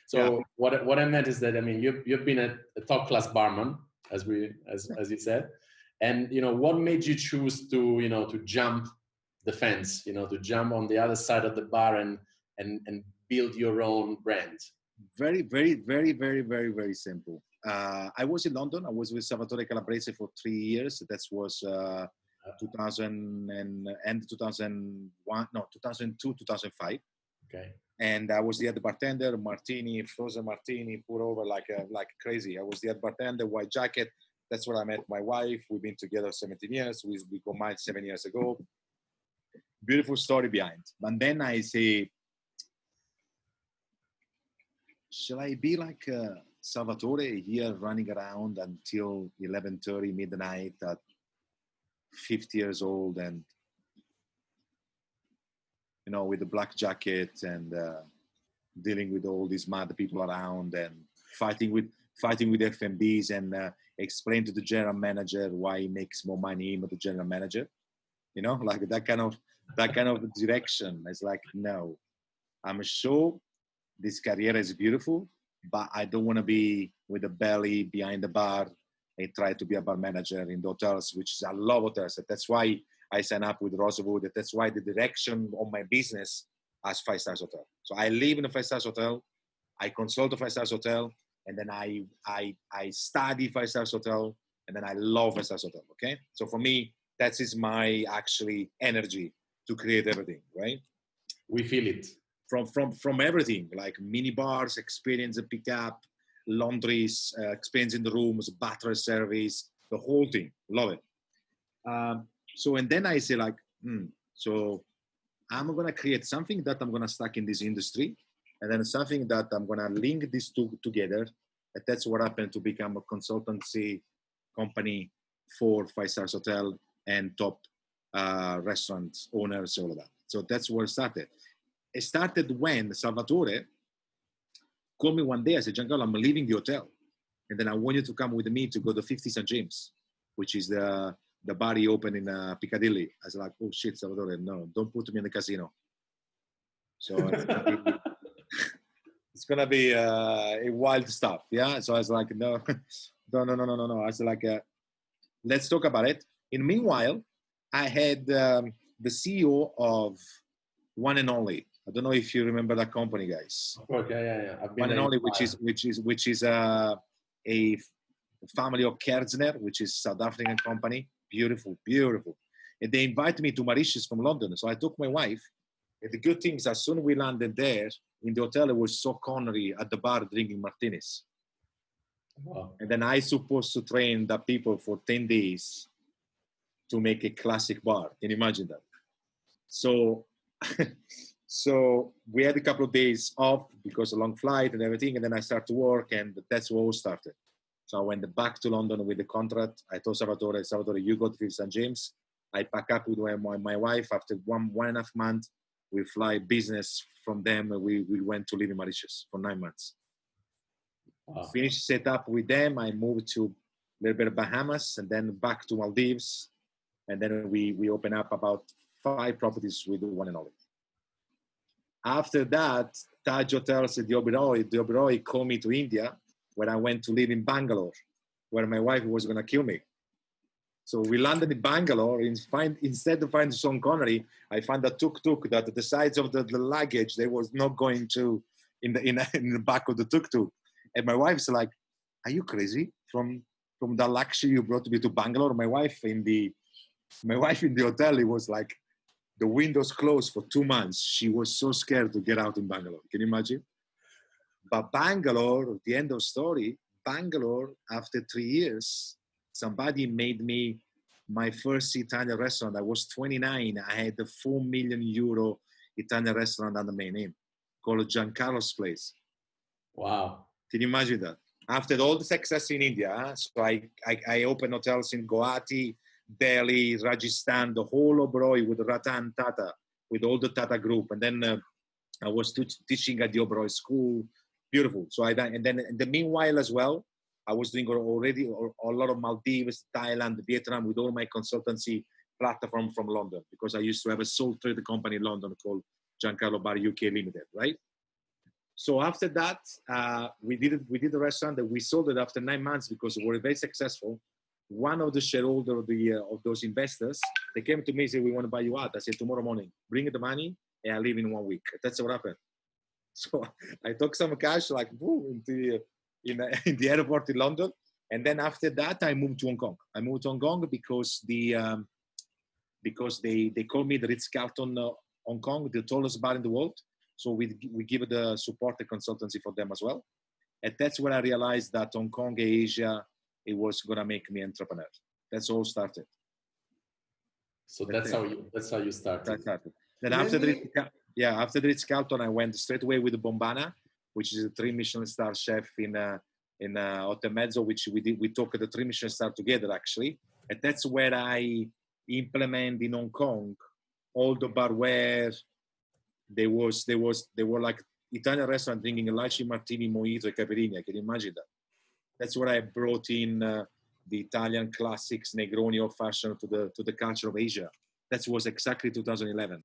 So what I meant is that, I mean, you've been a top class barman, as you said, and what made you choose to jump the fence, to jump on the other side of the bar and build your own brand? Very, very, very, very, very, very simple. I was in London. I was with Salvatore Calabrese for 3 years. That was 2000 and 2001, no, 2002, 2005. Okay. And I was the head bartender, martini, frozen martini, pour over like crazy. I was the head bartender, white jacket. That's where I met my wife. We've been together 17 years. We got married 7 years ago. Beautiful story behind. And then I say, shall I be like Salvatore here running around until 11:30 midnight at 50 years old and, with the black jacket and dealing with all these mad people around and fighting with FMBs and explain to the general manager why he makes more money than the general manager, like that kind of direction. It's like, no, I'm sure this career is beautiful, but I don't want to be with the belly behind the bar and try to be a bar manager in the hotels, which is, I love hotels. That's why I signed up with Rosewood. That's why the direction of my business as 5-star hotel. So I live in a 5-star hotel. I consult a 5-star hotel, and then I study 5-star hotel, and then I love 5-star hotel. Okay, so for me, that is my actually energy to create everything. Right? We feel it from everything, like mini bars, experience the pickup, laundries, experience in the rooms, butler service, the whole thing. Love it. So, and then I say like, so I'm going to create something that I'm going to stack in this industry, and then something that I'm going to link these two together. And that's what happened to become a consultancy company for 5-star hotel and top restaurant owners, all of that. So that's where it started. It started when Salvatore called me one day. I said, Giancarlo, I'm leaving the hotel. And then I want you to come with me to go to 50 St. James, which is the bar he opened in Piccadilly. I was like, oh shit, Salvatore, no, don't put me in the casino. So it's gonna be a wild stuff, yeah. So I was like, no. I was like, let's talk about it. In meanwhile, I had the CEO of One and Only. I don't know if you remember that company, guys. Okay, yeah. One and Only, which is a family of Kerzner, which is South African company. Beautiful. And they invited me to Mauritius from London. So I took my wife. And the good thing is, as soon as we landed there in the hotel, it was so Connery at the bar drinking martinis. Wow. And then I supposed to train the people for 10 days to make a classic bar. Can you imagine that? So, so we had a couple of days off because of a long flight and everything. And then I started to work, and that's where all started. So I went back to London with the contract. I told Salvatore, you go to 50 St. James. I pack up with my wife. After one and a half months, we fly business from them. We went to live in Mauritius for 9 months. Wow. Finished set up with them. I moved to a little bit of Bahamas and then back to Maldives. And then we opened up about 5 properties with One and Only. After that, Taj Hotels and the Oberoi called me to India, where I went to live in Bangalore, where my wife was going to kill me. So we landed in Bangalore. Instead of finding Sean Connery, I found a tuk-tuk that the size of the luggage, they was not going to in the back of the tuk-tuk. And my wife's like, are you crazy? From the luxury you brought me to Bangalore? My wife in the hotel, it was like the windows closed for 2 months. She was so scared to get out in Bangalore. Can you imagine? But Bangalore, the end of story, Bangalore, after 3 years, somebody made me my first Italian restaurant. I was 29. I had a €4 million Italian restaurant under my name called Giancarlo's Place. Wow. Can you imagine that? After all the success in India, so I opened hotels in Guwahati, Delhi, Rajasthan, the whole Oberoi with Ratan Tata, with all the Tata group. And then I was teaching at the Oberoi school. Beautiful. So and then in the meanwhile as well, I was doing already a lot of Maldives, Thailand, Vietnam with all my consultancy platform from London, because I used to have a sole trader company in London called Giancarlo Bar UK Limited, right? So after that, we did a restaurant that we sold it after 9 months because we were very successful. One of the shareholders of those investors, they came to me and said, "We want to buy you out." I said, "Tomorrow morning, bring the money, and I leave in 1 week." That's what happened. So I took some cash, like boom, in the airport in London, and then after that, I moved to Hong Kong. I moved to Hong Kong because they called me the Ritz-Carlton Hong Kong, the tallest bar in the world. So we give the support and consultancy for them as well. And that's when I realized that Hong Kong, Asia, it was gonna make me entrepreneur. That's all started. So that's how you started. Then after the Ritz-Carlton, I went straight away with the Bombana, which is a 3 Michelin star chef in Hotel Mezzo, which we took the 3 Michelin star together actually. And that's where I implement in Hong Kong all the barware. They were like Italian restaurant drinking a lychee martini, mojito, and caipirinha. Can you imagine that? That's where I brought in the Italian classics, Negroni, old fashioned to the culture of Asia. That was exactly 2011.